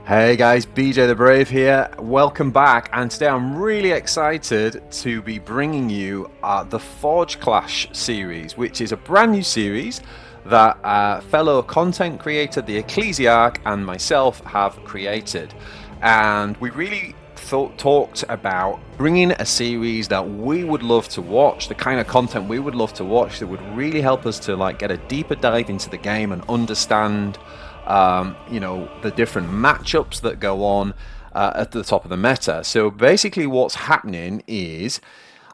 Hey guys, Bjthebrave here. Welcome back, and today I'm really excited to be bringing you the FORGECLASH series, which is a brand new series that fellow content creator, the Ecclesiarch, and myself have created. And we really talked about bringing a series that we would love to watch, the kind of content we would love to watch that would really help us to get a deeper dive into the game and understand the different matchups that go on at the top of the meta. So basically what's happening is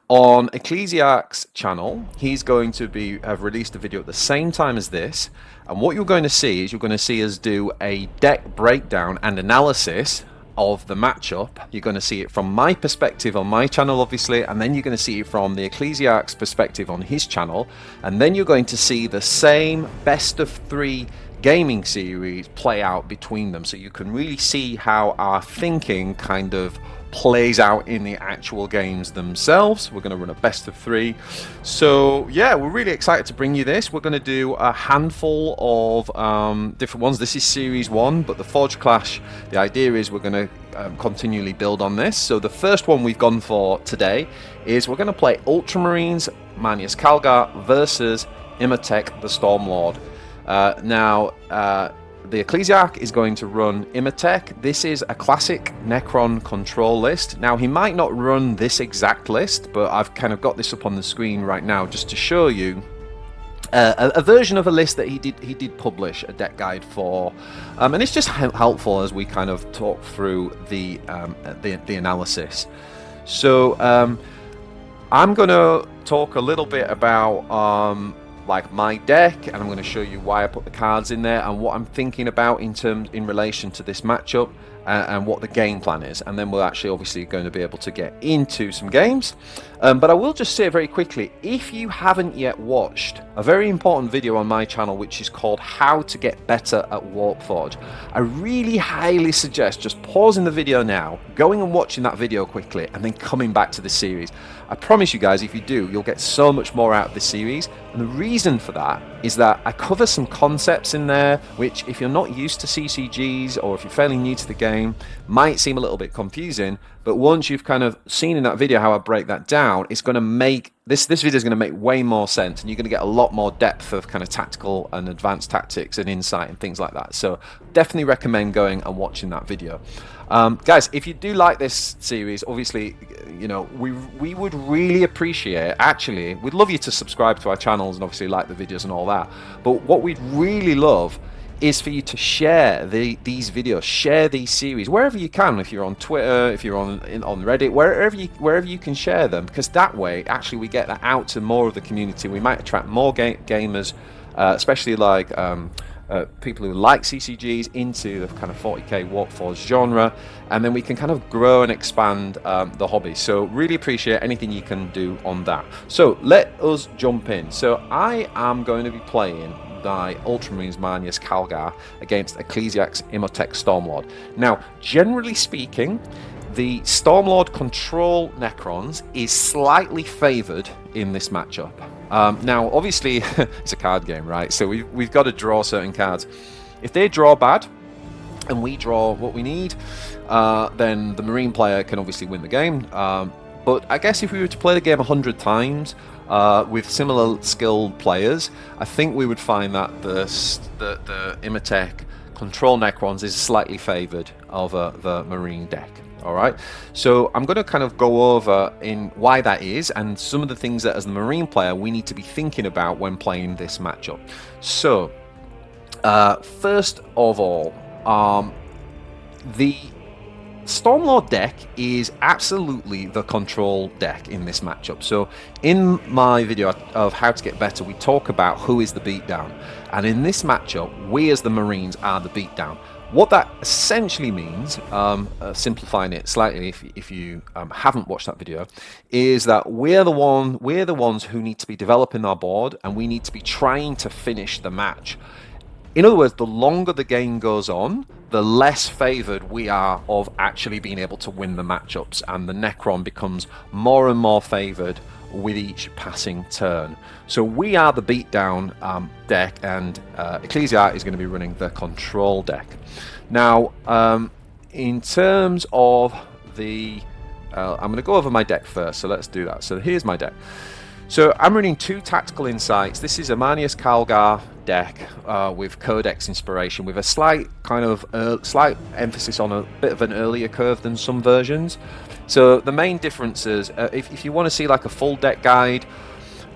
on Ecclesiarch's channel, he's going to have released a video at the same time as this, and what you're going to see is you're going to see us do a deck breakdown and analysis of the matchup. You're going to see it from my perspective on my channel, obviously, and then you're going to see it from the Ecclesiarch's perspective on his channel, and then you're going to see the same best of 3 gaming series play out between them, so you can really see how our thinking kind of plays out in the actual games themselves. We're going to run a best of 3. So yeah, we're really excited to bring you this. We're going to do a handful of different ones. This is series 1, but the FORGECLASH, the idea is we're going to continually build on this. So the first one we've gone for today is we're going to play Ultramarines Manius Calgar versus Imhotep the Stormlord. The Ecclesiarch is going to run Imhotep. This is a classic Necron control list. Now, he might not run this exact list, but I've kind of got this up on the screen right now just to show you a version of a list that he did publish a deck guide for, and it's just helpful as we kind of talk through the analysis. So I'm going to talk a little bit about my deck, and I'm going to show you why I put the cards in there and what I'm thinking about in relation to this matchup, and what the game plan is, and then we're actually obviously going to be able to get into some games. But I will just say very quickly, if you haven't yet watched a very important video on my channel which is called How to Get Better at Warpforge, I really highly suggest just pausing the video now, going and watching that video quickly, and then coming back to the series. I promise you guys, if you do, you'll get so much more out of this series, and the reason for that is that I cover some concepts in there which, if you're not used to CCGs or if you're fairly new to the game, might seem a little bit confusing, but once you've kind of seen in that video how I break that down, it's going to make this video is going to make way more sense, and you're going to get a lot more depth of kind of tactical and advanced tactics and insight and things like that. So definitely recommend going and watching that video. Guys, if you do like this series, obviously, we would really appreciate, actually, we'd love you to subscribe to our channels and obviously like the videos and all that, but what we'd really love is for you to share these videos, share these series wherever you can. If you're on Twitter, if you're on Reddit, wherever you can share them, because that way actually we get that out to more of the community. We might attract more gamers, especially people who like CCGs, into the kind of 40k Warpforge genre, and then we can kind of grow and expand the hobby. So really appreciate anything you can do on that. So let us jump in. So I am going to be playing the Ultramarines Manius Calgar against Ecclesiarch's Imhotep Stormlord. Now, generally speaking, the Stormlord control Necrons is slightly favoured in this matchup. Now, obviously, it's a card game, right? So we've got to draw certain cards. If they draw bad and we draw what we need, then the Marine player can obviously win the game. But I guess if we were to play the game 100 times with similar skilled players, I think we would find that the Imhotep control Necrons is slightly favoured over the Marine deck. Alright, so I'm going to kind of go over in why that is, and some of the things that as the Marine player we need to be thinking about when playing this matchup. So, first of all, the Stormlord deck is absolutely the control deck in this matchup. So in my video of How to Get Better, we talk about who is the beatdown, and in this matchup we as the Marines are the beatdown. What that essentially means, simplifying it slightly if you haven't watched that video, is that we're the ones who need to be developing our board, and we need to be trying to finish the match. In other words, the longer the game goes on, the less favoured we are of actually being able to win the matchups, and the Necron becomes more and more favoured with each passing turn. So we are the beatdown deck, and Ecclesiarch is going to be running the control deck. Now, in terms of the... I'm going to go over my deck first, so let's do that. So here's my deck. So I'm running 2 Tactical Insights. This is a Manius Calgar deck with Codex inspiration, with a slight kind of slight emphasis on a bit of an earlier curve than some versions. So the main differences, if you want to see like a full deck guide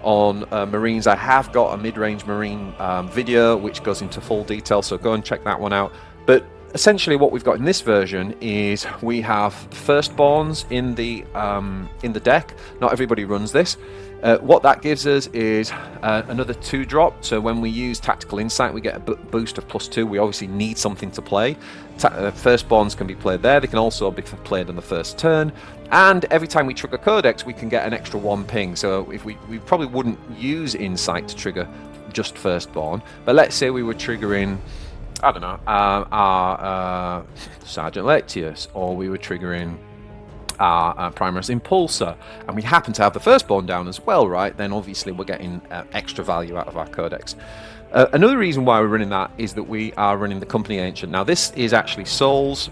on Marines, I have got a mid-range Marine video which goes into full detail, so go and check that one out. But essentially what we've got in this version is we have Firstborns in the deck. Not everybody runs this. What that gives us is another 2-drop, so when we use Tactical Insight we get a boost of +2. We obviously need something to play. Firstborns can be played there, they can also be played on the first turn, and every time we trigger Codex we can get an extra 1 ping. So if we probably wouldn't use Insight to trigger just Firstborn, but let's say we were triggering, I don't know, our Sergeant Lectius, or we were triggering our Primaris Impulsor, and we happen to have the Firstborn down as well, right? Then obviously we're getting extra value out of our Codex. Another reason why we're running that is that we are running the Company Ancient. Now this is actually Sol's.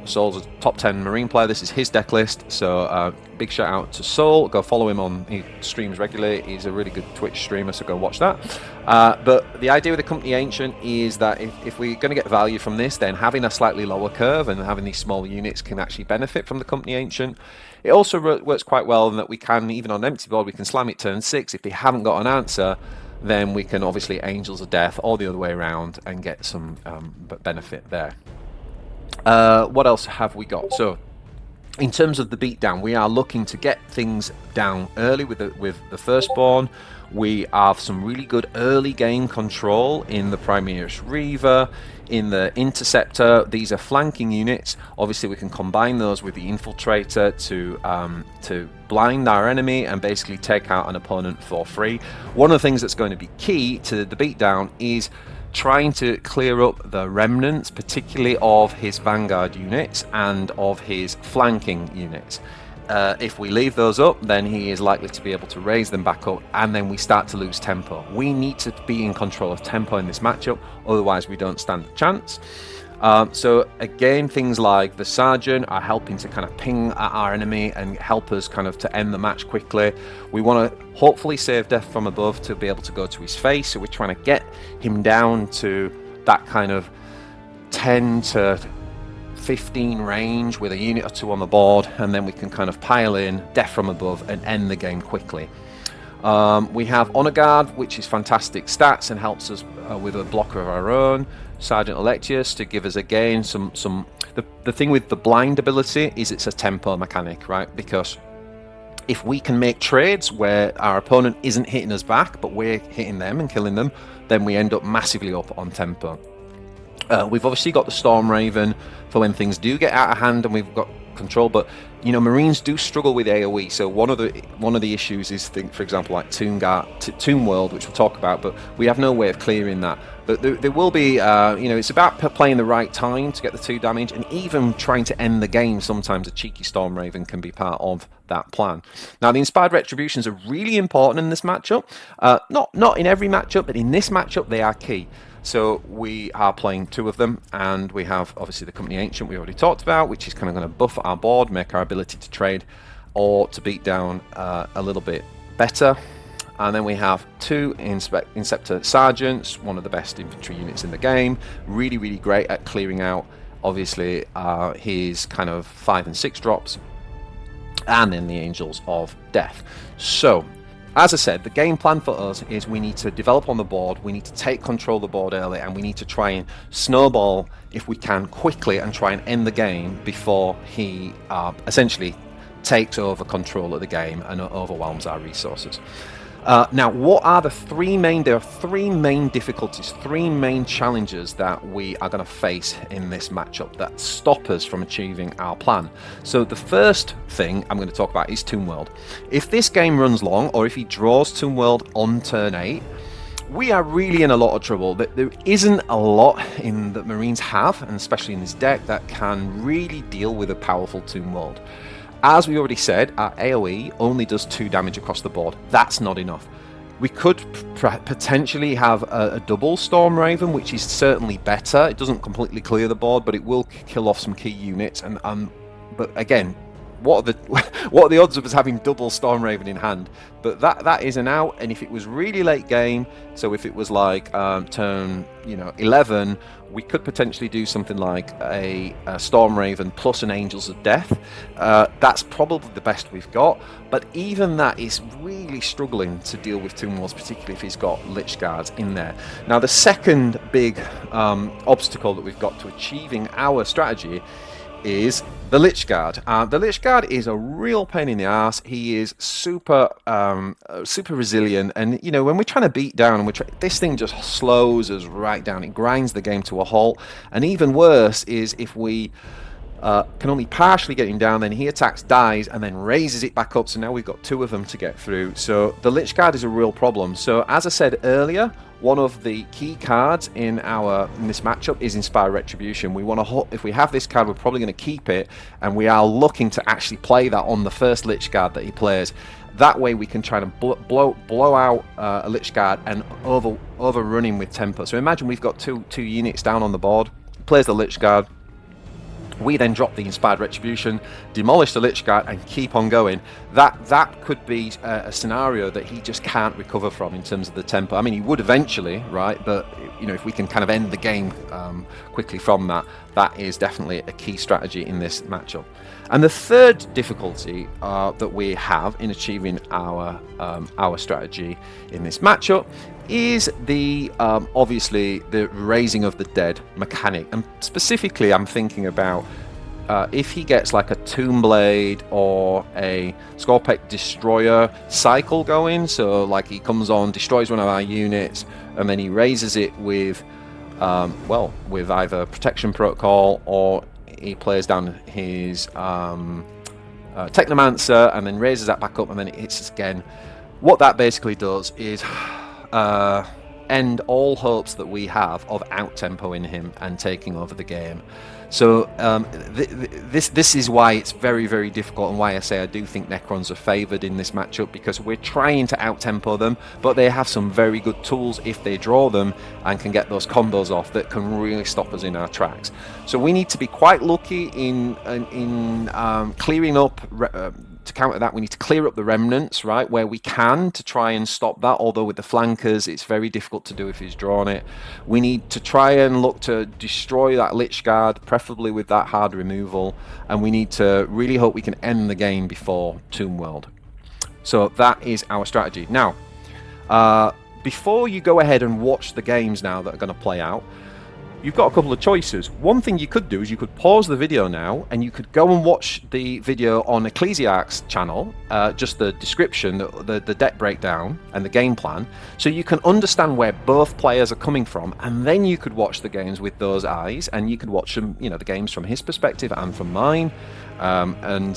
Sol's a top 10 Marine player. This is his deck list, so big shout out to Sol. Go follow him on, he streams regularly. He's a really good Twitch streamer, so go watch that. But the idea with the Company Ancient is that if we're going to get value from this, then having a slightly lower curve and having these small units can actually benefit from the Company Ancient. It also works quite well in that we can, even on an empty board, we can slam it turn 6. If they haven't got an answer, then we can obviously Angels of Death or the other way around and get some benefit there. What else have we got? So in terms of the beatdown, we are looking to get things down early with the Firstborn. We have some really good early game control in the Primaris Reaver, in the Interceptor. These are flanking units. Obviously we can combine those with the Infiltrator to blind our enemy and basically take out an opponent for free. One of the things that's going to be key to the beatdown is trying to clear up the remnants, particularly of his Vanguard units and of his flanking units. If we leave those up, then he is likely to be able to raise them back up, and then we start to lose tempo. We need to be in control of tempo in this matchup, otherwise we don't stand a chance. So again, things like the Sergeant are helping to kind of ping at our enemy and help us kind of to end the match quickly. We want to hopefully save death from above to be able to go to his face, so we're trying to get him down to that kind of 10 to 15 range with a unit or 2 on the board, and then we can kind of pile in death from above and end the game quickly. We have Honor Guard, which is fantastic stats and helps us with a blocker of our own. Sergeant Lectius to give us again some. The thing with the blind ability is it's a tempo mechanic, right? Because if we can make trades where our opponent isn't hitting us back, but we're hitting them and killing them, then we end up massively up on tempo. We've obviously got the Storm Raven for when things do get out of hand and we've got control, but you know, Marines do struggle with AoE. So one of the issues is, for example, like Tomb World, which we'll talk about, but we have no way of clearing that. But there will be, you know, it's about playing the right time to get the 2 damage, and even trying to end the game. Sometimes a cheeky Storm Raven can be part of that plan. Now, the Inspired Retributions are really important in this matchup. Not in every matchup, but in this matchup, they are key. So we are playing 2 of them, and we have obviously the Company Ancient we already talked about, which is kind of going to buff our board, make our ability to trade or to beat down a little bit better. And then we have 2 Inceptor Sergeants, one of the best infantry units in the game, really, really great at clearing out, obviously, his kind of 5 and 6 drops, and then the Angels of Death. So, as I said, the game plan for us is we need to develop on the board, we need to take control of the board early, and we need to try and snowball, if we can, quickly and try and end the game before he essentially takes over control of the game and overwhelms our resources. Now, what are the 3 main... There are 3 main difficulties, 3 main challenges that we are going to face in this matchup that stop us from achieving our plan. So the first thing I'm going to talk about is Tomb World. If this game runs long, or if he draws Tomb World on turn 8, we are really in a lot of trouble. There isn't a lot in that Marines have, and especially in this deck, that can really deal with a powerful Tomb World. As we already said, our AoE only does 2 damage across the board. That's not enough. We could potentially have a double Storm Raven, which is certainly better. It doesn't completely clear the board, but it will kill off some key units. But again, what are the what are the odds of us having double Storm Raven in hand? But that is an out. And if it was really late game, so if it was like turn 11, we could potentially do something like a Storm Raven plus an Angels of Death. That's probably the best we've got. But even that is really struggling to deal with Tomb Walls, particularly if he's got Lich Guards in there. Now the second big obstacle that we've got to achieving our strategy is the Lich Guard. The Lich Guard is a real pain in the ass. He is super resilient, and when we're trying to beat down, and this thing just slows us right down. It grinds the game to a halt. And even worse is if we can only partially get him down, then he attacks, dies, and then raises it back up. So now we've got two of them to get through. So the Lich Guard is a real problem. So as I said earlier, one of the key cards in this matchup is Inspire Retribution. We want to, if we have this card, we're probably going to keep it, and we are looking to actually play that on the first Lich Guard that he plays. That way we can try to blow out a Lich Guard and overrun him with tempo. So imagine we've got two units down on the board. He plays the Lich Guard. We then drop the Inspired Retribution, demolish the Lich Guard, and keep on going. That could be a scenario that he just can't recover from in terms of the tempo. I mean, he would eventually, right? But if we can kind of end the game quickly from that, that is definitely a key strategy in this matchup. And the third difficulty that we have in achieving our strategy in this matchup is the obviously the raising of the dead mechanic. And specifically I'm thinking about if he gets like a Tomb Blade or a Scorpec Destroyer cycle going, so like he comes on, destroys one of our units, and then he raises it with with either Protection Protocol, or he plays down his Technomancer and then raises that back up, and then it hits us again. What that basically does is end all hopes that we have of out-tempoing him and taking over the game. So this is why it's very, very difficult, and why I say I do think Necrons are favoured in this matchup, because we're trying to out-tempo them, but they have some very good tools if they draw them and can get those combos off that can really stop us in our tracks. So we need to be quite lucky in clearing up. To counter that, we need to clear up the remnants, right, where we can, to try and stop that, although with the flankers it's very difficult to do if he's drawn it. We need to try and look to destroy that Lich Guard, preferably with that hard removal, and we need to really hope we can end the game before Tomb World. So that is our strategy. Now, before you go ahead and watch the games now that are going to play out, you've got a couple of choices. One thing you could do is you could pause the video now, and you could go and watch the video on Ecclesiarch's channel, just the description, the deck breakdown and the game plan, so you can understand where both players are coming from, and then you could watch the games with those eyes, and you could watch them, the games from his perspective and from mine, and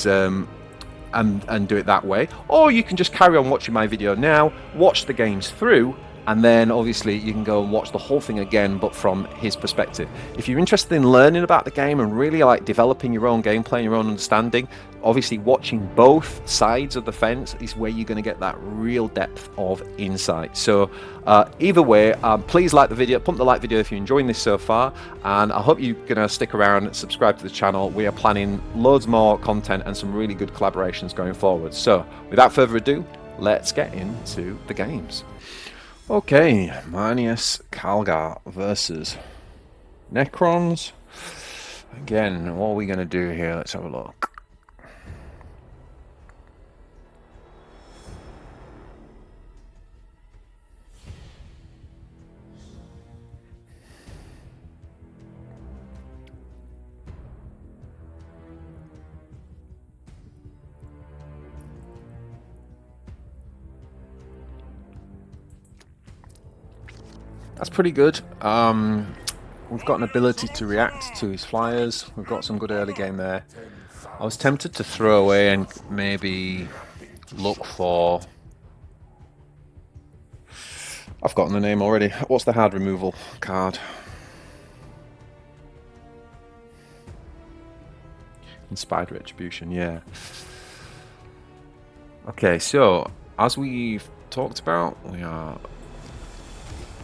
do it that way. Or you can just carry on watching my video now, watch the games through, and then obviously you can go and watch the whole thing again, but from his perspective. If you're interested in learning about the game and really like developing your own gameplay and your own understanding, obviously watching both sides of the fence is where you're going to get that real depth of insight. So either way, please like the video, pump the like video if you're enjoying this so far, and I hope you're going to stick around and subscribe to the channel. We are planning loads more content and some really good collaborations going forward. So without further ado, let's get into the games. Okay, Manius Calgar versus Necrons. Again, what are we going to do here? Let's have a look. That's pretty good. We've got an ability to react to his flyers. We've got some good early game there. I was tempted to throw away and maybe look for... I've forgotten the name already. What's the hard removal card? Inspired Retribution, yeah. Okay, so as we've talked about. We are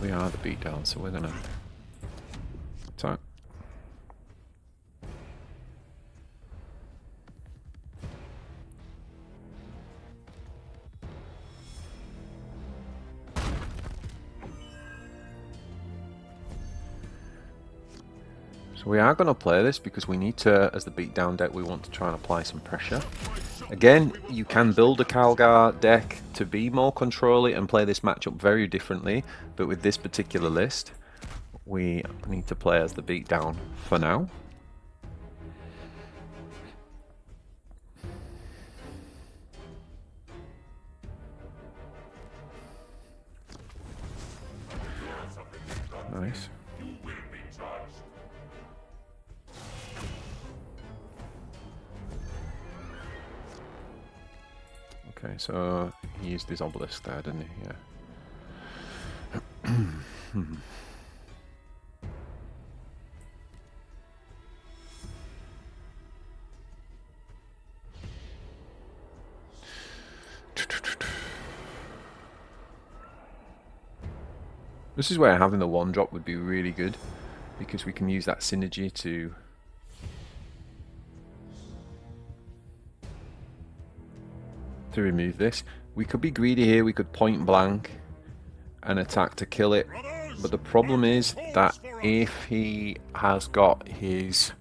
the beatdown, so we're gonna attack. So we are going to play this because we need to, as the beatdown deck, we want to try and apply some pressure. Again, you can build a Calgar deck to be more control-y and play this matchup very differently, but with this particular list, we need to play as the beatdown for now. Nice. Okay, so he used his obelisk there, didn't he? Yeah. This is where having the one drop would be really good, because we can use that synergy to remove this. We could be greedy here, we could point blank and attack to kill it, but the problem is that if he has got his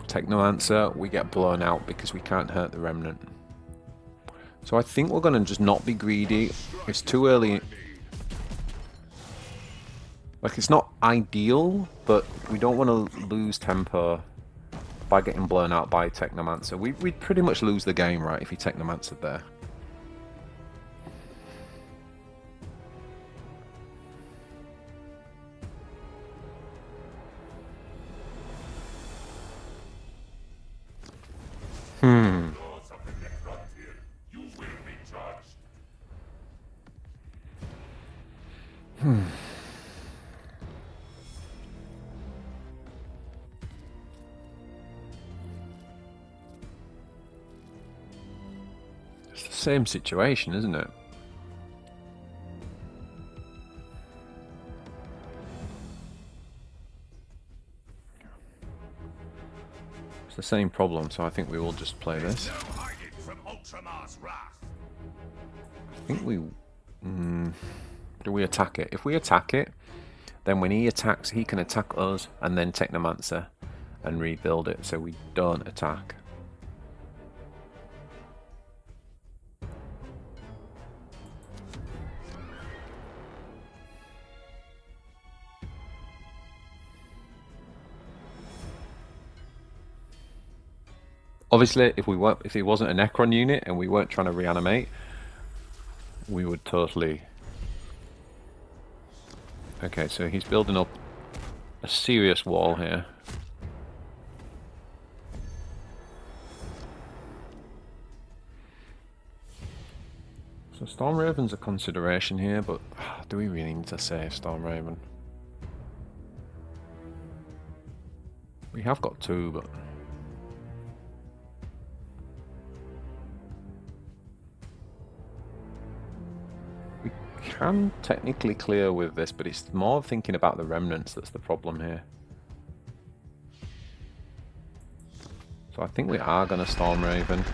Technomancer, we get blown out because we can't hurt the Remnant. So I think we're going to just not be greedy. It's too early. Like, it's not ideal, but we don't want to lose tempo by getting blown out by Technomancer. We'd pretty much lose the game, right, if he Technomancered there. It's the same situation, isn't it? It's the same problem, so I think we will just play this. I think we... do we attack it? If we attack it, then when he attacks, he can attack us and then Technomancer and rebuild it, so we don't attack. Obviously, if it wasn't a Necron unit and we weren't trying to reanimate, we would totally... Okay, so he's building up a serious wall here. So Stormraven's a consideration here, but do we really need to save Stormraven? We have got two, but... Can technically clear with this, but it's more thinking about the remnants that's the problem here. So I think we are going to Stormraven.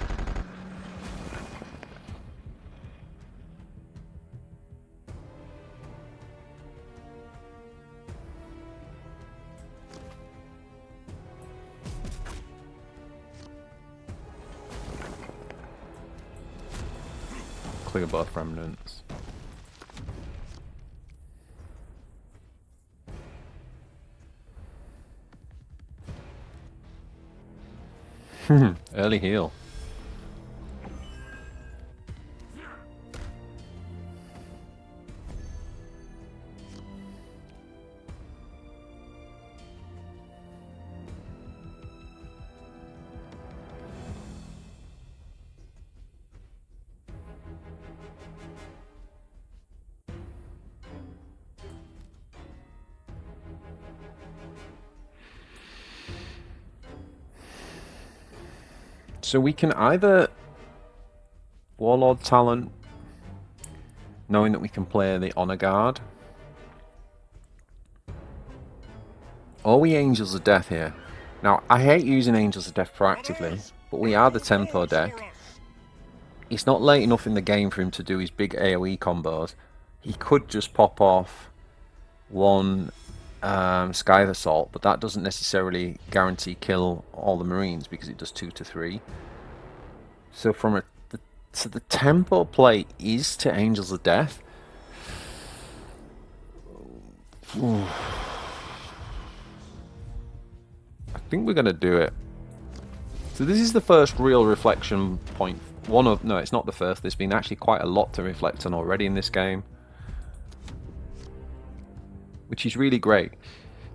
Clear both remnants. Early heal. So we can either Warlord talent knowing that we can play the Honor Guard. Are we Angels of Death here? Now, I hate using Angels of Death proactively, but we are the tempo deck. It's not late enough in the game for him to do his big AoE combos. He could just pop off one Scythe Assault, but that doesn't necessarily guarantee kill all the Marines because it does 2 to 3. So the tempo play is to Angels of Death. I think we're going to do it. So this is the first real reflection point. No, it's not the first. There's been actually quite a lot to reflect on already in this game, which is really great.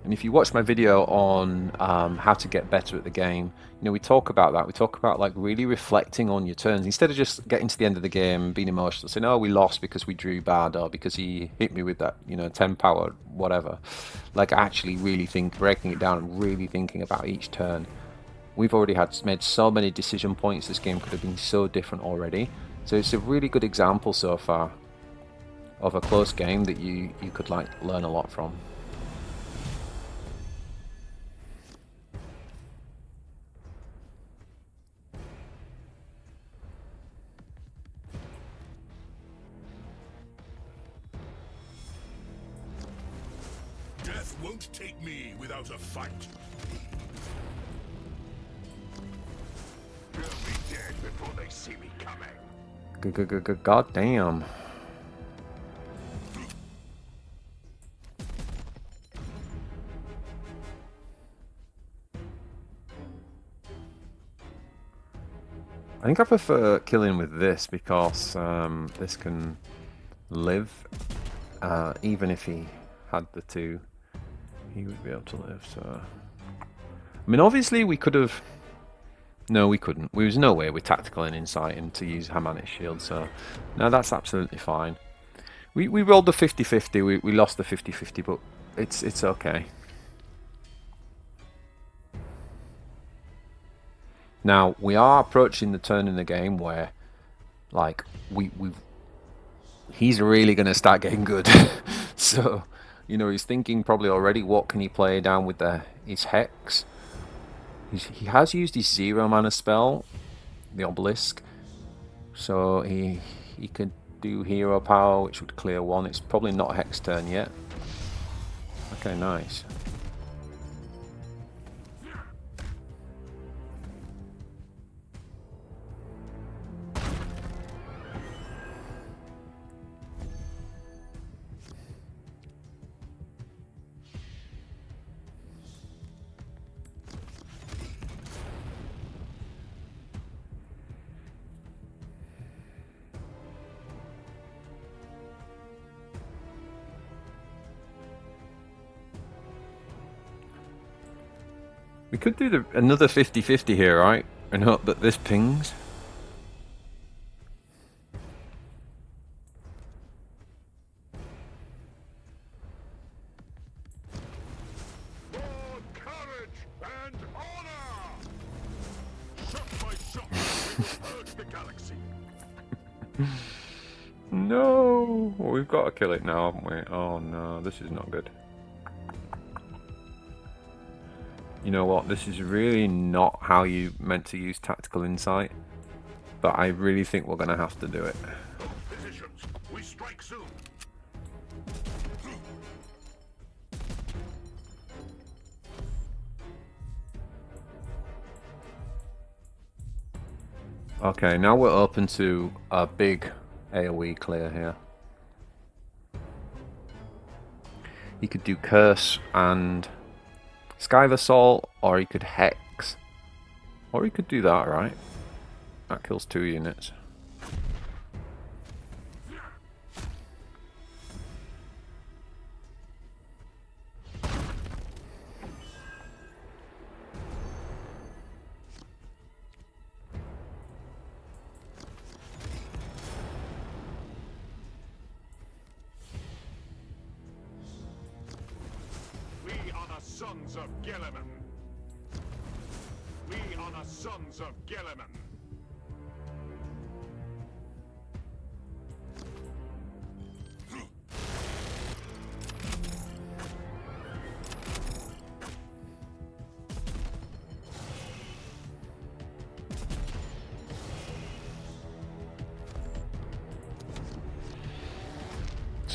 And if you watch my video on how to get better at the game, you know, we talk about that. We talk about like really reflecting on your turns instead of just getting to the end of the game and being emotional, saying, "Oh, we lost because we drew bad or because he hit me with that, you know, 10 power, whatever." Like actually really breaking it down and really thinking about each turn. We've already made so many decision points. This game could have been so different already. So it's a really good example so far of a close game that you could like learn a lot from. Death won't take me without a fight. They'll be dead before they see me coming. God damn. I think I prefer killing with this because this can live. Even if he had the 2, he would be able to live. So, I mean, obviously we could have. No, we couldn't. There was no way with tactical and insight and to use Hamanic shield. So, no, that's absolutely fine. We rolled the 50-50. We lost the 50-50, but it's okay. Now we are approaching the turn in the game where, like, he's really going to start getting good. So, you know, he's thinking probably already what can he play down with his Hex. He has used his 0 mana spell, the Obelisk, so he could do Hero Power, which would clear 1. It's probably not Hex turn yet. Okay, nice. We could do another 50-50 here, right? And hope that this pings. For courage and honor! Shot by shot, we will purge the galaxy. No! Well, we've got to kill it now, haven't we? Oh no, this is not good. You know what, this is really not how you meant to use tactical insight, but I really think we're going to have to do it. Positions, we strike soon. Okay, now we're open to a big AoE clear here. He could do Curse and Scythe Assault, or he could Hex. Or he could do that, right? That kills 2 units. We are the sons of Gilliman. We are the sons of Gilliman.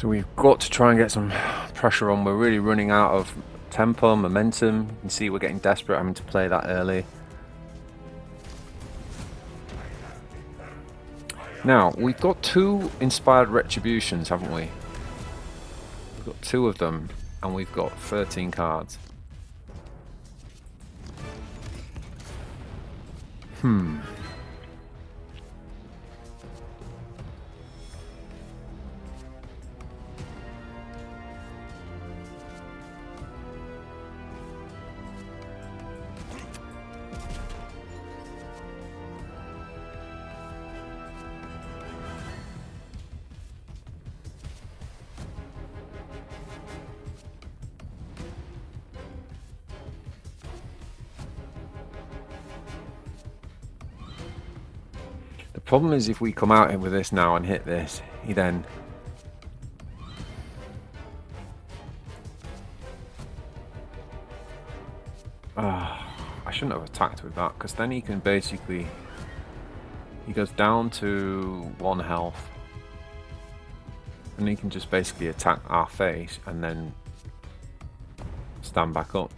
So we've got to try and get some pressure on. We're really running out of tempo, momentum. You can see we're getting desperate having to play that early. Now, we've got 2 inspired retributions, haven't we? We've got 2 of them, and we've got 13 cards. The problem is if we come out here with this now and hit this, he then... I shouldn't have attacked with that, because then he can basically... He goes down to 1 health. And he can just basically attack our face and then stand back up.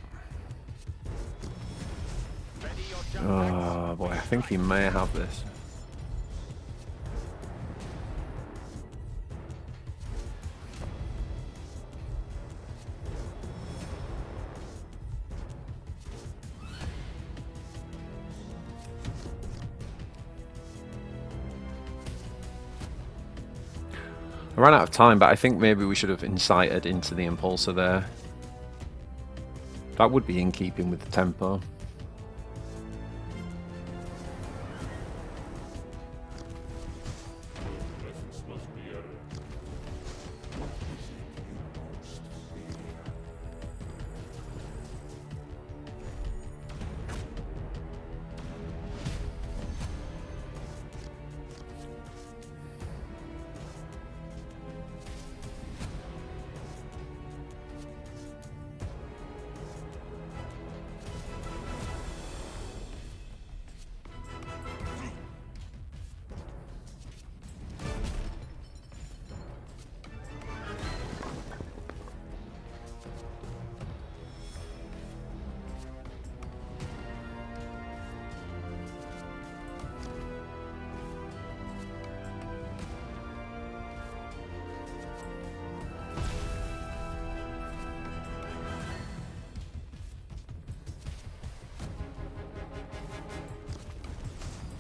Oh boy, I think he may have this. I ran out of time, but I think maybe we should have incited into the impulsor there. That would be in keeping with the tempo.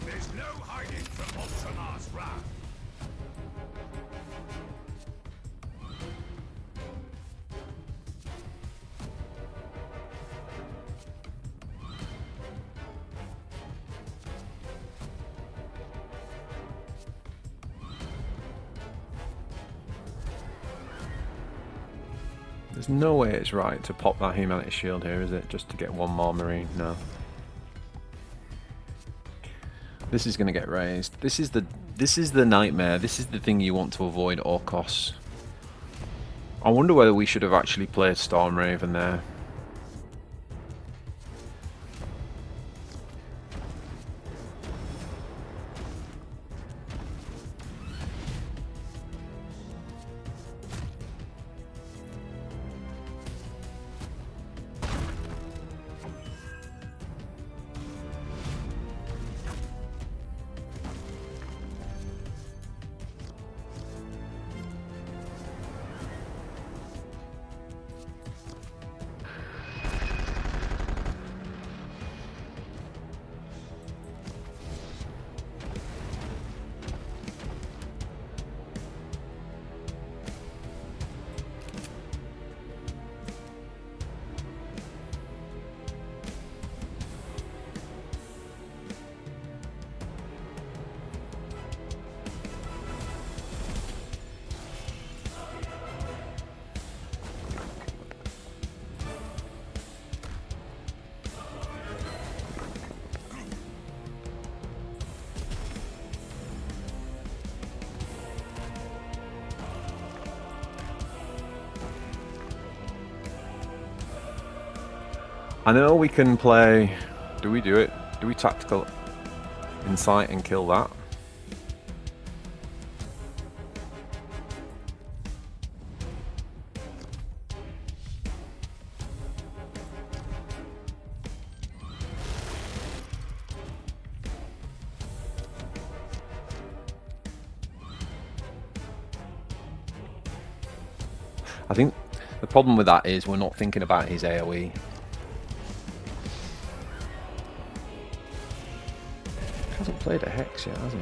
There's no hiding from Ultramar's wrath. There's no way it's right to pop that humanity shield here, is it? Just to get 1 more marine? No. This is going to get raised. This is the nightmare. This is the thing you want to avoid at all costs. I wonder whether we should have actually played Stormraven there. I know we can play... Do we do it? Do we tactical insight and kill that? I think the problem with that is we're not thinking about his AoE. He hasn't played a Hex yet, has he?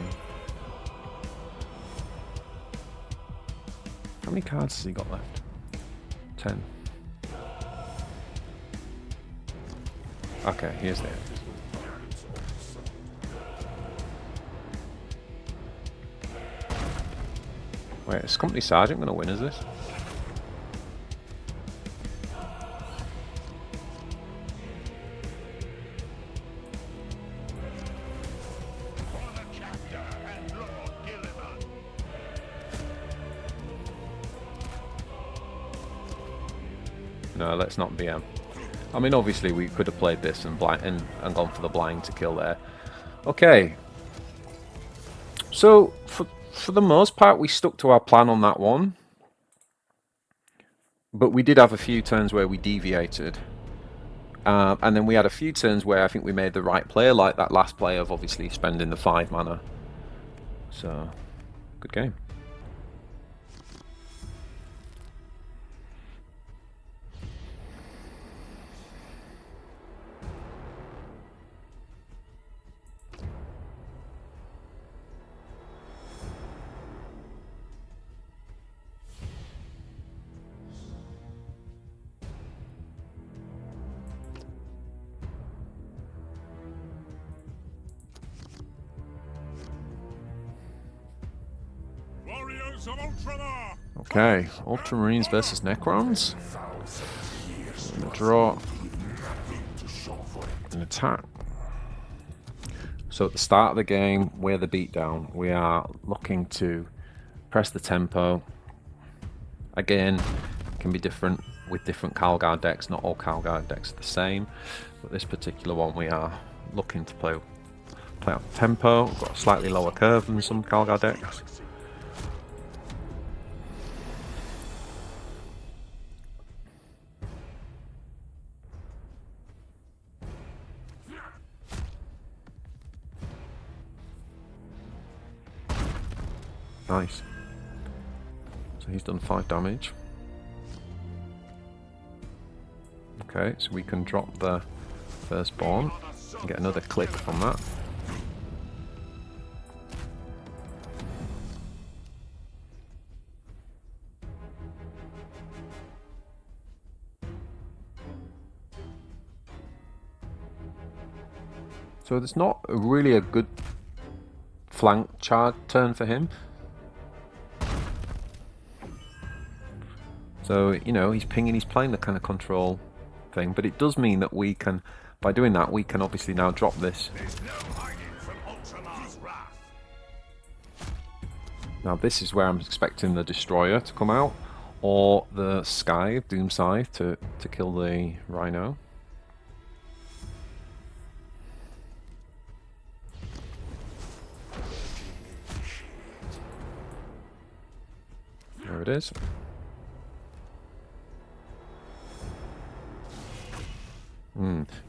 How many cards has he got left? 10. Okay, here's the Hex. Wait, is Company Sergeant going to win, is this? No, let's not BM. I mean, obviously we could have played this and gone for the blind to kill there. Okay. So, for the most part, we stuck to our plan on that one. But we did have a few turns where we deviated. And then we had a few turns where I think we made the right play, like that last play of obviously spending the 5 mana. So, good game. Of Ultramar. Okay, Ultramarines versus Necrons. Draw an attack. So at the start of the game, we're the beatdown. We are looking to press the tempo. Again, it can be different with different Calgar decks. Not all Calgar decks are the same, but this particular one we are looking to play out the tempo. We've got a slightly lower curve than some Calgar decks. Nice. So he's done 5 damage. Okay, so we can drop the firstborn and get another click from that. So there's not really a good flank charge turn for him. So, you know, he's pinging, he's playing the kind of control thing, but it does mean that we can, by doing that, we can obviously now drop this. Now this is where I'm expecting the Destroyer to come out, or the Scythe, Doom Scythe, to kill the Rhino. There it is.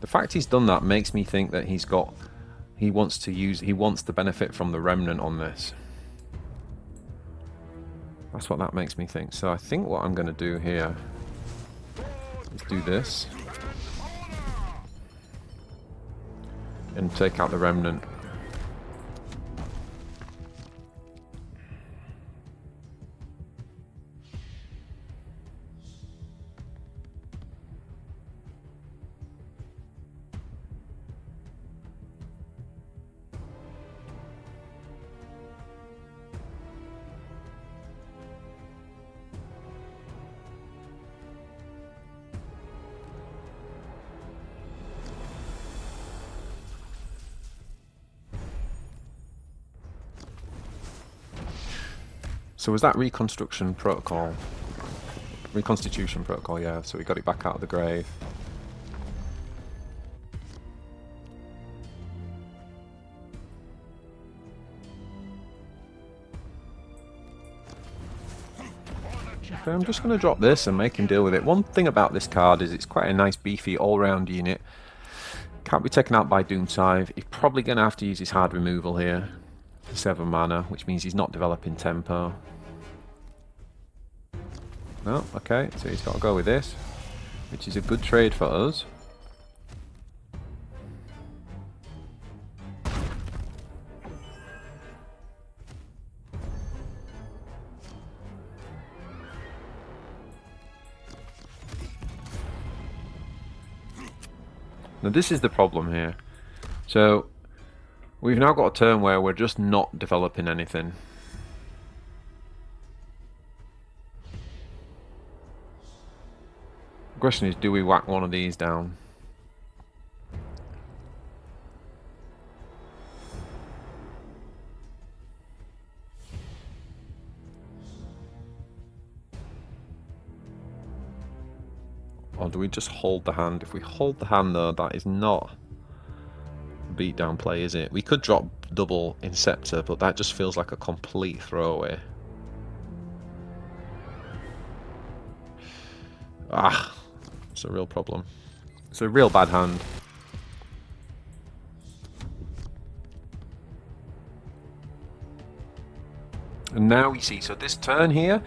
The fact he's done that makes me think that he wants to benefit from the remnant on this. That's what that makes me think. So I think what I'm going to do here is do this and take out the remnant. So was that reconstruction protocol? Reconstitution protocol, yeah. So we got it back out of the grave. Okay, I'm just going to drop this and make him deal with it. One thing about this card is it's quite a nice beefy all-round unit. Can't be taken out by Doom Scythe. He's probably going to have to use his hard removal here for 7 mana, which means he's not developing tempo. No, okay, so he's got to go with this, which is a good trade for us. Now this is the problem here. So we've now got a turn where we're just not developing anything. The question is, do we whack one of these down? Or do we just hold the hand? If we hold the hand though, that is not a beatdown play, is it? We could drop double Inceptor, but that just feels like a complete throwaway. Ah, it's a real problem. It's a real bad hand. And now we see, so this turn here,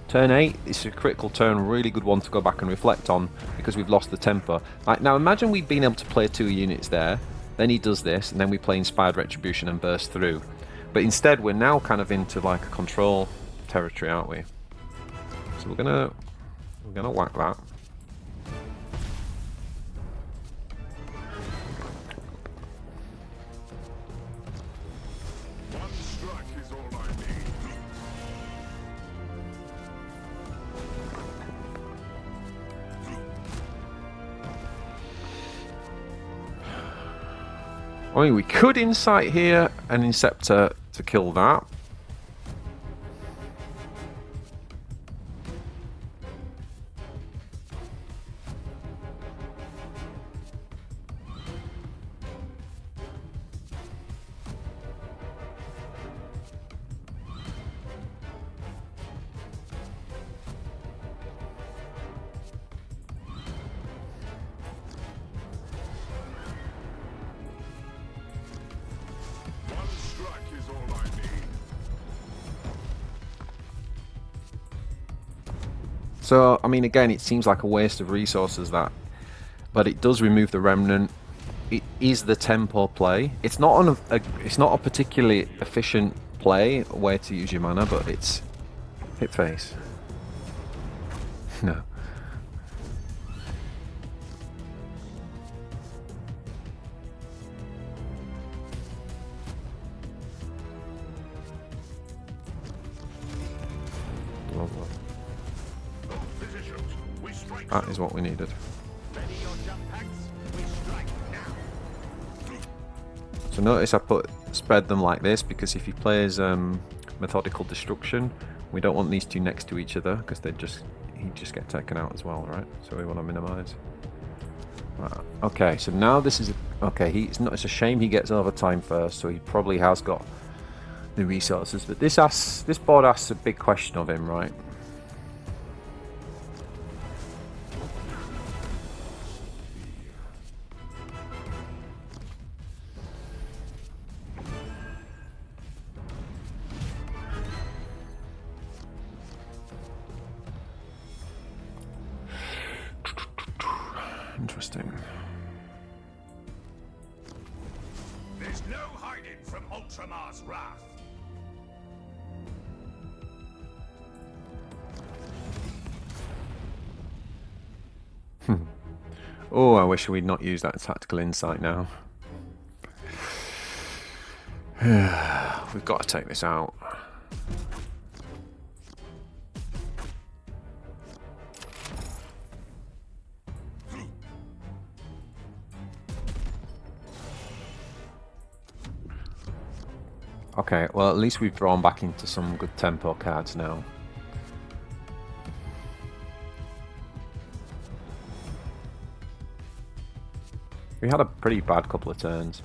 turn 8, it's a critical turn, really good one to go back and reflect on because we've lost the tempo. Like, now imagine we'd been able to play 2 units there, then he does this, and then we play Inspired Retribution and burst through. But instead we're now kind of into like a control territory, aren't we? So we're gonna whack that. One strike is all I need. I mean, we could Insight here and Inceptor to kill that. One strike is all I need. So, I mean, again, it seems like a waste of resources, that, but it does remove the remnant. It is the tempo play. It's not it's not a particularly efficient play, way to use your mana, but it's hit face. No. Lovely. Positions. We strike. That is what we needed. Ready your jump packs. We strike now. So notice I spread them like this because if he plays Methodical Destruction, we don't want these two next to each other because he'd just get taken out as well, right? So we want to minimize. Right. Okay, so now this is okay. It's a shame he gets overtime first, so he probably has got the resources. But this board asks a big question of him, right? Interesting. There's no hiding from Ultramar's wrath. Oh, I wish we'd not used that tactical insight now. We've got to take this out. Okay, well at least we've drawn back into some good tempo cards now. We had a pretty bad couple of turns.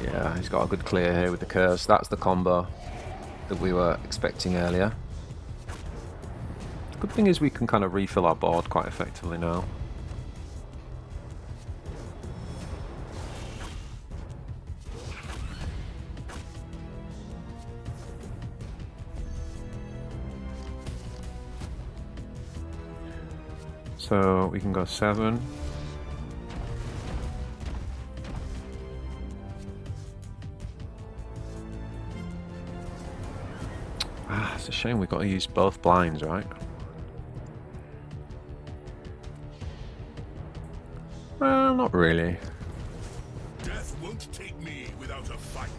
Yeah, he's got a good clear here with the curse. That's the combo that we were expecting earlier. Good thing is we can kind of refill our board quite effectively now. So we can go 7. Ah, it's a shame we've got to use both blinds, right? Well, not really. Death won't take me without a fight.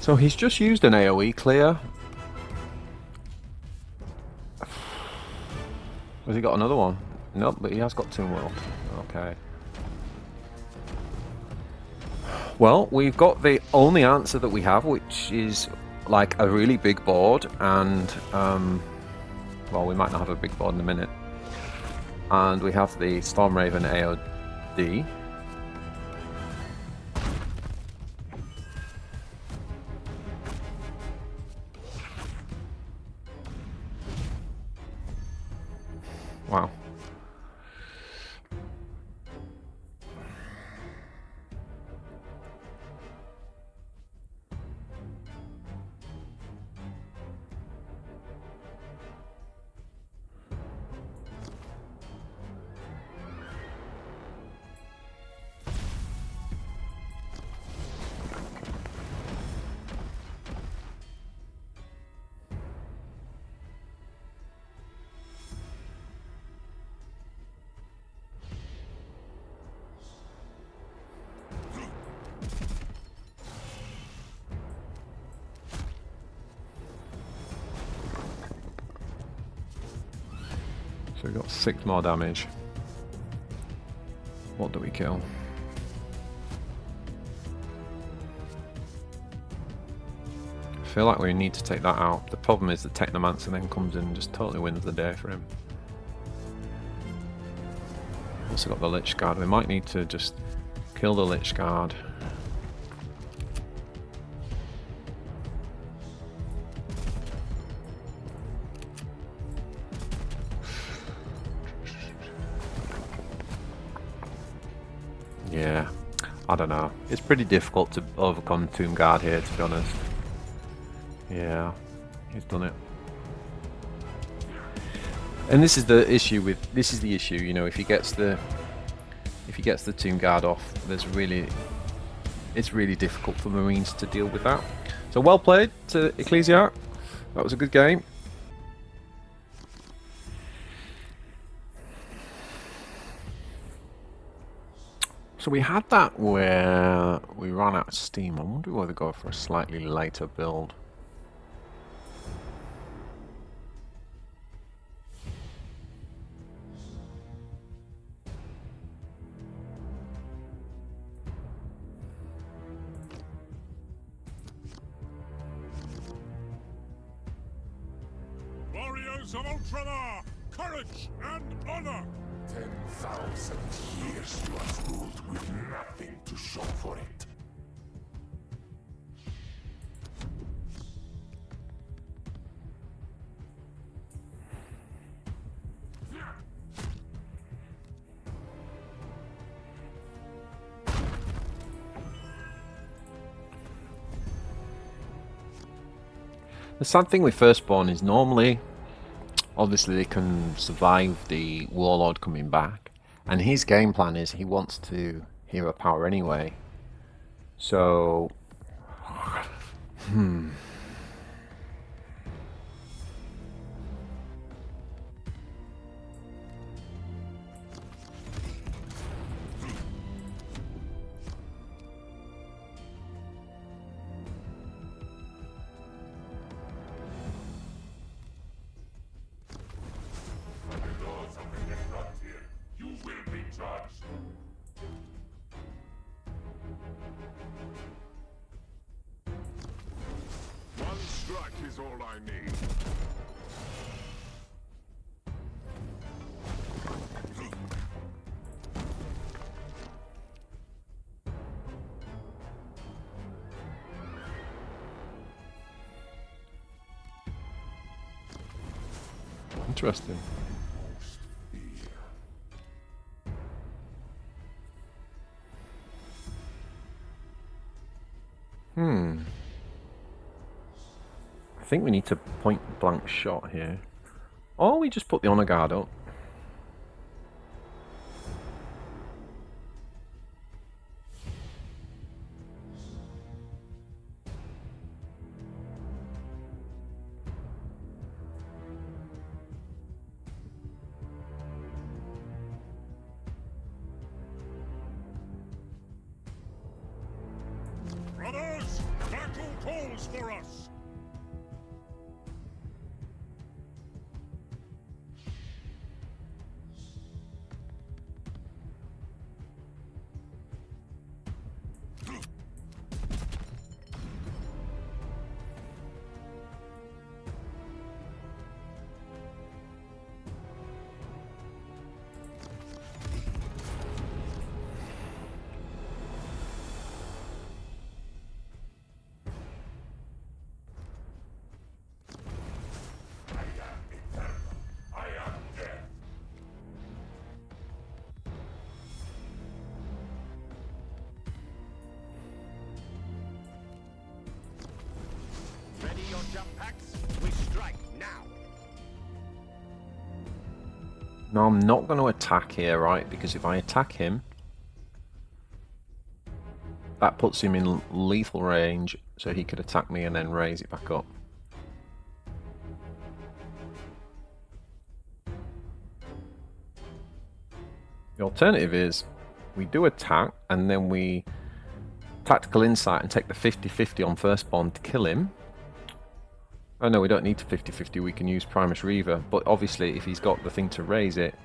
So he's just used an AoE clear. Has he got another one? Nope, but he has got Tomb World. Okay. Well, we've got the only answer that we have, which is like a really big board, and well, we might not have a big board in a minute. And we have the Stormraven AOD. Wow. So we got 6 more damage. What do we kill? I feel like we need to take that out. The problem is the Technomancer then comes in and just totally wins the day for him. Also got the Lich Guard. We might need to just kill the Lich Guard. Yeah, I don't know. It's pretty difficult to overcome Tomb Guard here, to be honest. Yeah, he's done it. And this is the issue with you know, if he gets the Tomb Guard off, it's really difficult for Marines to deal with that. So well played to Ecclesiarch. That was a good game. So we had that where we ran out of steam. I wonder whether to go for a slightly lighter build. Warriors of Ultramar, courage and honor! 10,000 years you have ruled with nothing to show for it. The sad thing with Firstborn is normally, obviously they can survive the Warlord coming back, and his game plan is he wants to hero power anyway. So, One strike is all I need. interesting. I think we need to point blank shot here. Or we just put the honor guard up. Brothers, battle calls for us. Ready your jump packs? We strike now. No, I'm not going to attack here, right? Because if I attack him, that puts him in lethal range, so he could attack me and then raise it back up. The alternative is we do attack and then we tactical insight and take the 50-50 on firstborn to kill him. Oh no, we don't need to 50-50, we can use Primus Reaver, but obviously if he's got the thing to raise it,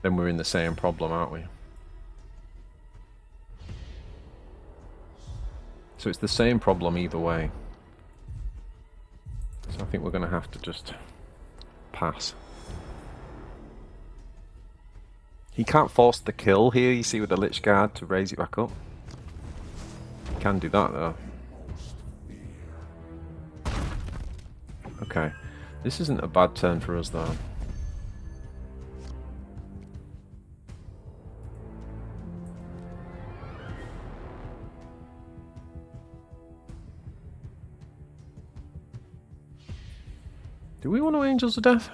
then we're in the same problem, aren't we? So it's the same problem either way. So I think we're going to have to just pass. He can't force the kill here, you see, with the Lich Guard to raise it back up. He can do that though. Okay. This isn't a bad turn for us though. Do we want to Angels of Death?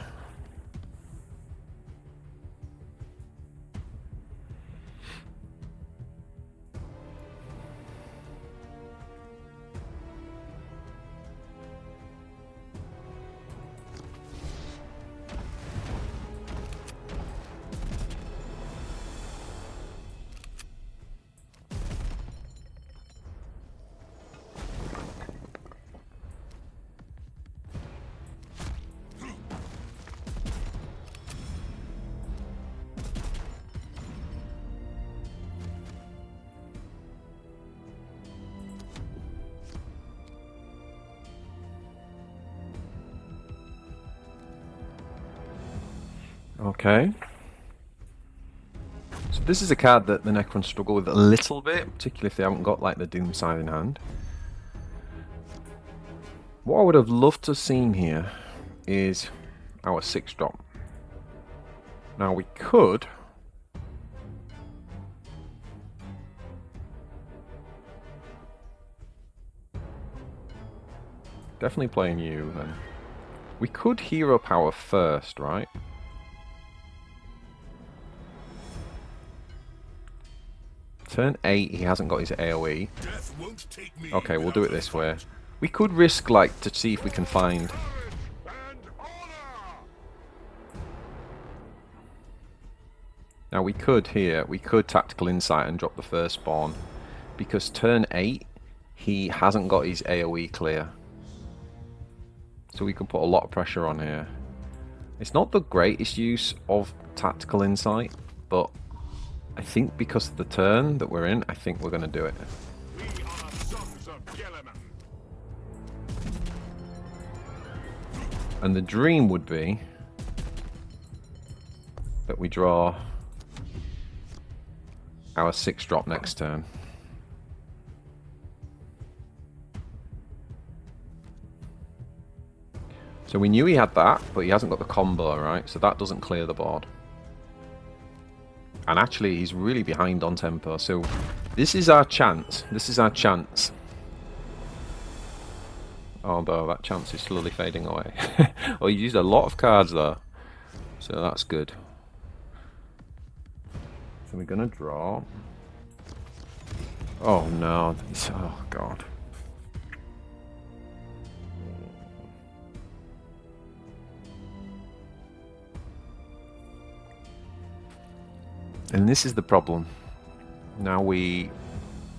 Okay. So this is a card that the Necrons struggle with a little bit, particularly if they haven't got like the Doom side in hand. What I would have loved to have seen here is our 6-drop. Now we could definitely playing you then. We could hero power first, right? Turn 8, he hasn't got his AoE. Death won't take me Okay, we'll do it without a this way. fight. We could risk, like, to see if we can find... And honor! Now we could here, we could tactical insight and drop the firstborn. Because turn 8, he hasn't got his AoE clear. So we can put a lot of pressure on here. It's not the greatest use of tactical insight, but I think because of the turn that we're in, I think we're going to do it. We are sons of Gilliman. And the dream would be that we draw our 6-drop next turn. So we knew he had that, but he hasn't got the combo, right? So that doesn't clear the board. And actually, he's really behind on tempo. So this is our chance. This is our chance. Although that chance is slowly fading away. Oh, he used a lot of cards though. So that's good. So we're going to draw. Oh no. Oh god. And this is the problem. Now we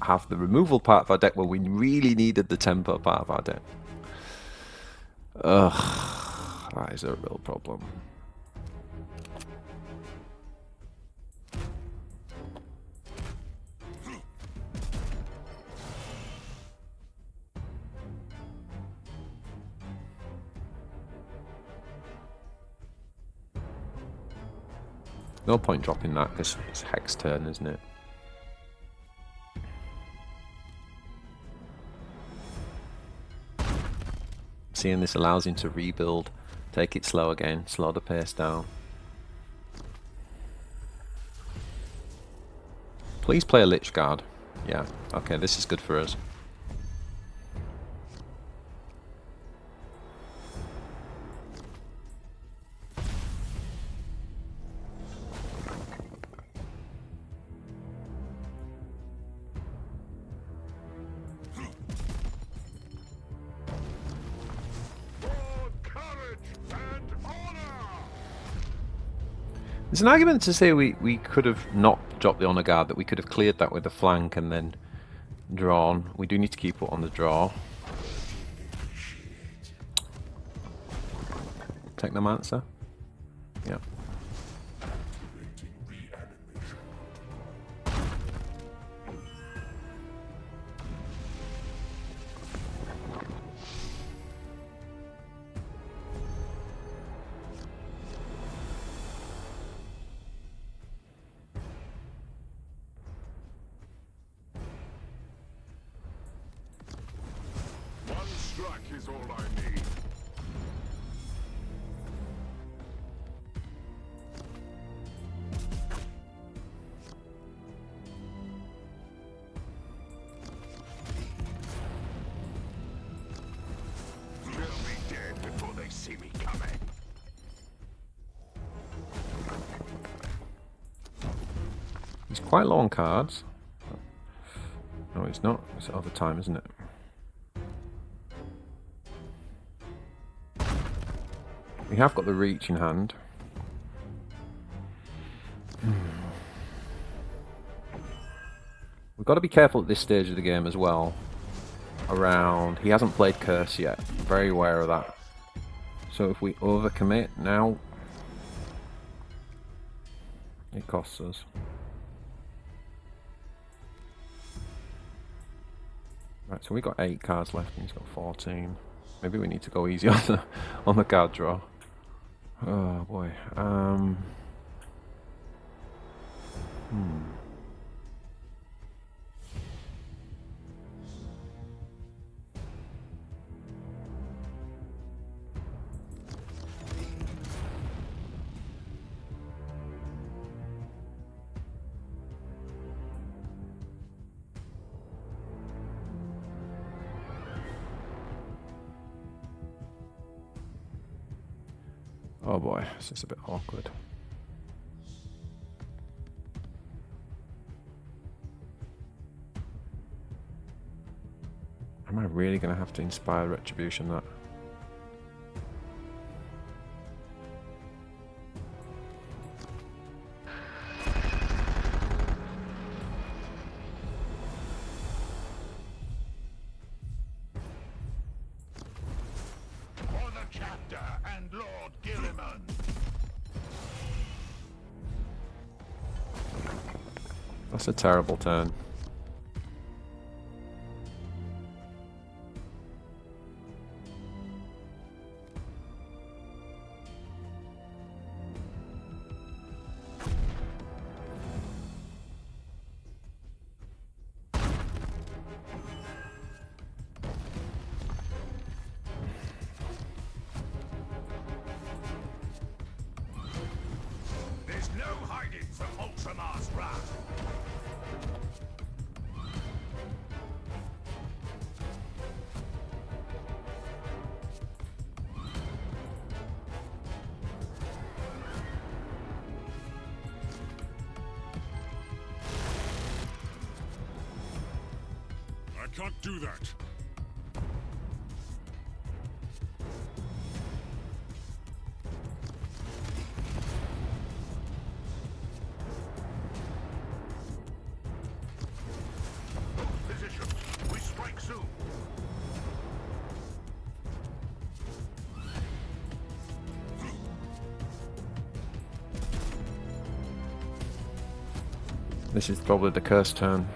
have the removal part of our deck where we really needed the tempo part of our deck. Ugh, that is a real problem. No point dropping that because it's Hex turn, isn't it? Seeing this allows him to rebuild, take it slow again, slow the pace down. Please play a Lich Guard. Yeah, okay, this is good for us. There's an argument to say we could have not dropped the Honor Guard, that we could have cleared that with the flank and then drawn. We do need to keep it on the draw. Technomancer? Yeah. Is all I need. They'll be dead before they see me coming. He's quite low on cards. No, he's not. It's overtime, isn't it? We have got the reach in hand. We've got to be careful at this stage of the game as well. Around, he hasn't played Curse yet. Very aware of that. So if we overcommit now, it costs us. Right, so we got 8 cards left and he's got 14. Maybe we need to go easy on the card draw. Oh boy. Oh boy, this is a bit awkward. Am I really going to have to inspire Retribution that? For the chapter and Lord Gilliman. That's a terrible turn. Ultramarines wrath. I can't do that. Position. We strike soon. This is probably the cursed turn.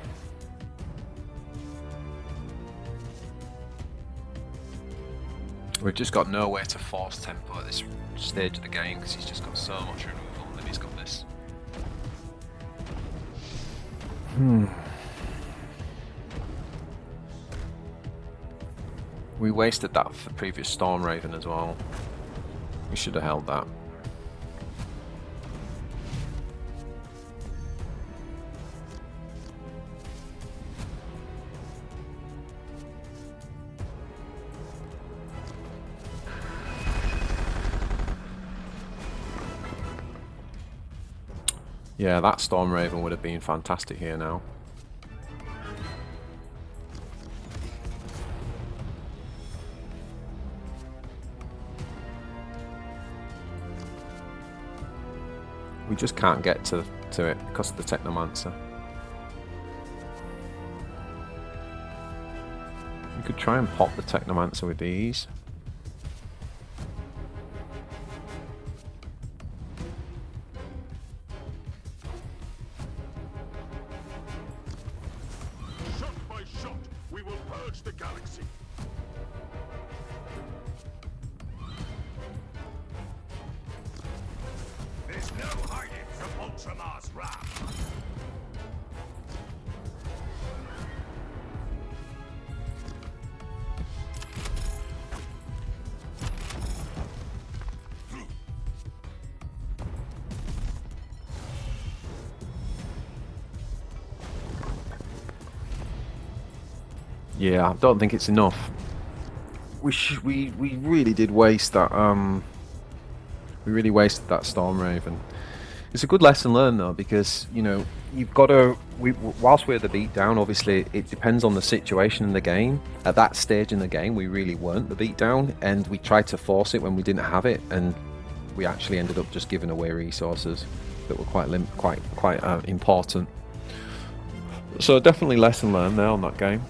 We've just got nowhere to force tempo at this stage of the game because he's just got so much removal and then he's got this. We wasted that for previous Storm Raven as well. We should have held that. Yeah, that Storm Raven would have been fantastic here now. We just can't get to it because of the Technomancer. We could try and pop the Technomancer with these. Shot by shot, we will purge the galaxy. There's no hiding from Ultramar's wrath. Yeah, I don't think it's enough. We really did waste that. We really wasted that Storm Raven. It's a good lesson learned though, because you know you've got to. Whilst we're the beatdown, obviously it depends on the situation in the game. At that stage in the game, we really weren't the beatdown, and we tried to force it when we didn't have it, and we actually ended up just giving away resources that were quite important. So definitely lesson learned there on that game.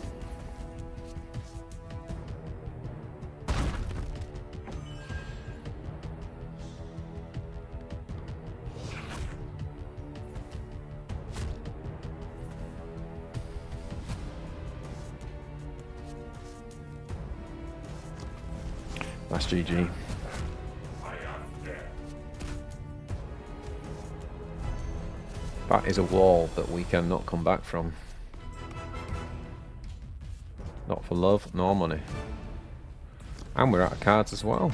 That's GG. That is a wall that we cannot come back from. Not for love, nor money. And we're out of cards as well.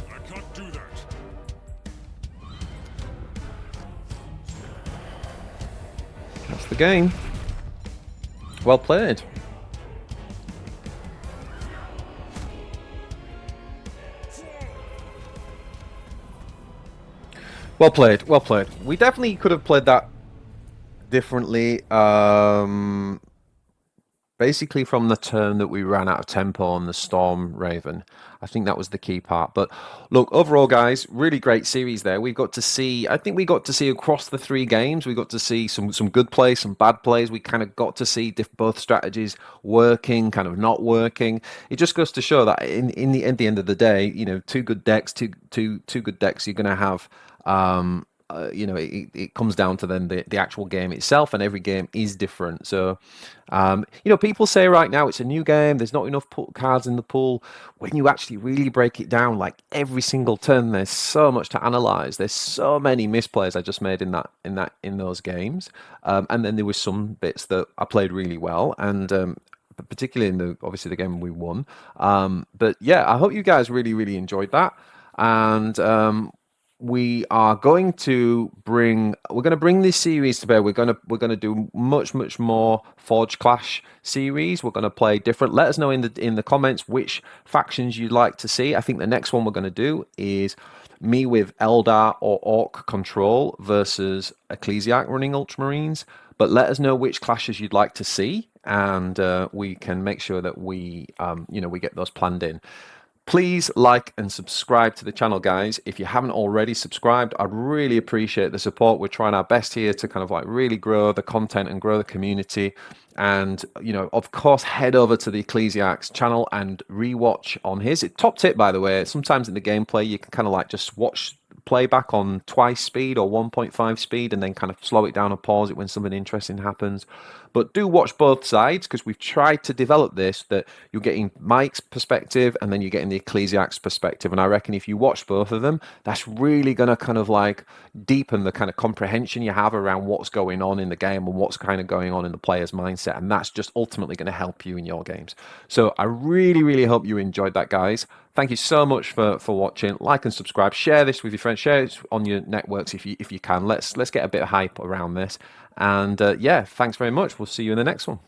I can't do that. That's the game. Well played. Well played, well played. We definitely could have played that differently. basically from the turn that we ran out of tempo on the Storm Raven. I think that was the key part. But look, overall, guys, really great series there. We got to see, I think we got to see across the 3 games, we got to see some good plays, some bad plays. We kind of got to see both strategies working, kind of not working. It just goes to show that at the end of the day, you know, 2 good decks, two good decks, you're going to have. You know, it comes down to then the actual game itself, and every game is different. So, you know, people say right now it's a new game, there's not enough cards in the pool. When you actually really break it down, like every single turn, there's so much to analyze. There's so many misplays I just made in those games, and then there was some bits that I played really well, and particularly in obviously the game we won. But yeah, I hope you guys really enjoyed that, and we're going to bring this series to bear. We're gonna do much more FORGECLASH series. We're gonna play different. Let us know in the comments which factions you'd like to see. I think the next one we're gonna do is me with Eldar or Orc control versus Ecclesiarch running Ultramarines. But let us know which clashes you'd like to see, and we can make sure that we you know, we get those planned in. Please like and subscribe to the channel, guys. If you haven't already subscribed, I'd really appreciate the support. We're trying our best here to kind of like really grow the content and grow the community. And, you know, of course, head over to the Ecclesiarch's channel and rewatch on his. Top tip, by the way, sometimes in the gameplay, you can kind of like just watch playback on twice speed or 1.5 speed and then kind of slow it down and pause it when something interesting happens. But do watch both sides, because we've tried to develop this that you're getting Mike's perspective and then you're getting the Ecclesiarch's perspective. And I reckon if you watch both of them, that's really going to kind of like deepen the kind of comprehension you have around what's going on in the game and what's kind of going on in the player's mindset. And that's just ultimately going to help you in your games. So I really hope you enjoyed that, guys. Thank you so much for watching. Like and subscribe. Share this with your friends. Share it on your networks if you can. Let's get a bit of hype around this. And yeah, thanks very much. We'll see you in the next one.